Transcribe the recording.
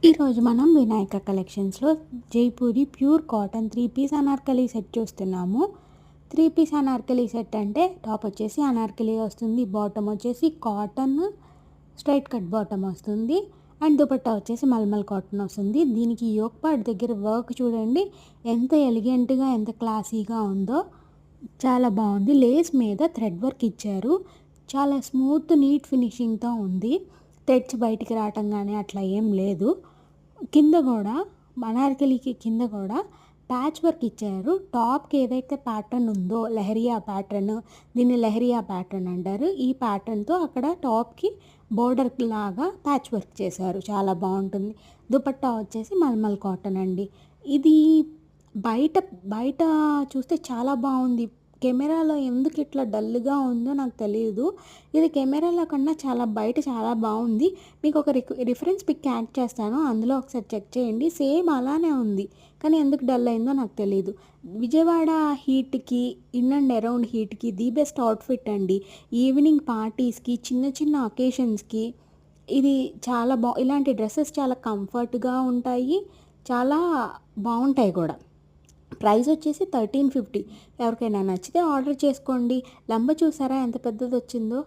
ఈరోజు మనం వినాయక కలెక్షన్స్లో Jaipuri pure cotton 3 piece Anarkali set చూస్తున్నాము. 3 పీస్ అనార్కలి సెట్ అంటే టాప్ వచ్చేసి అనార్కలి వస్తుంది, బాటమ్ వచ్చేసి కాటన్ స్ట్రైట్ కట్ బాటమ్ వస్తుంది అండ్ దుపట్టా వచ్చేసి మల్మల్ కాటన్ వస్తుంది. దీనికి యోక్ పార్ట్ దగ్గర వర్క్ చూడండి ఎంత ఎలిగెంట్గా ఎంత క్లాసీగా ఉందో, చాలా బాగుంది. లేస్ మీద థ్రెడ్ వర్క్ ఇచ్చారు, చాలా స్మూత్ నీట్ ఫినిషింగ్తో ఉంది. థ్రెడ్స్ బయటికి రావటం కానీ అట్లా ఏం లేదు. కింద కూడా అనార్కలికి కింద కూడా ప్యాచ్ వర్క్ ఇచ్చారు. టాప్కి ఏదైతే ప్యాటర్న్ ఉందో లెహరియా ప్యాటర్న్, దీన్ని లెహరియా ప్యాటర్న్ అంటారు. ఈ ప్యాటర్న్తో అక్కడ టాప్కి బోర్డర్ లాగా ప్యాచ్ వర్క్ చేశారు, చాలా బాగుంటుంది. దుపట్టా వచ్చేసి మల్మల్ కాటన్ అండి. ఇది బయట బయట చూస్తే చాలా బాగుంది. కెమెరాలో ఎందుకు ఇట్లా డల్గా ఉందో నాకు తెలియదు. ఇది కెమెరాలో కన్నా బయట చాలా బాగుంది. మీకు ఒక రిఫరెన్స్ పిక్ యాడ్ చేస్తాను, అందులో ఒకసారి చెక్ చేయండి. సేమ్ అలానే ఉంది, కానీ ఎందుకు డల్ అయిందో నాకు తెలియదు. విజయవాడ హీట్కి, ఇన్ అండ్ అరౌండ్ హీట్కి ది బెస్ట్ అవుట్ఫిట్ అండి. ఈవినింగ్ పార్టీస్కి, చిన్న చిన్న అకేషన్స్కి ఇది చాలా ఇలాంటి డ్రెస్సెస్ చాలా కంఫర్ట్గా ఉంటాయి, చాలా బాగుంటాయి కూడా. ప్రైస్ వచ్చేసి 1350. ఎవరికైనా నచ్చితే ఆర్డర్ చేసుకోండి. లంబ చూసారా ఎంత పెద్దది వచ్చిందో.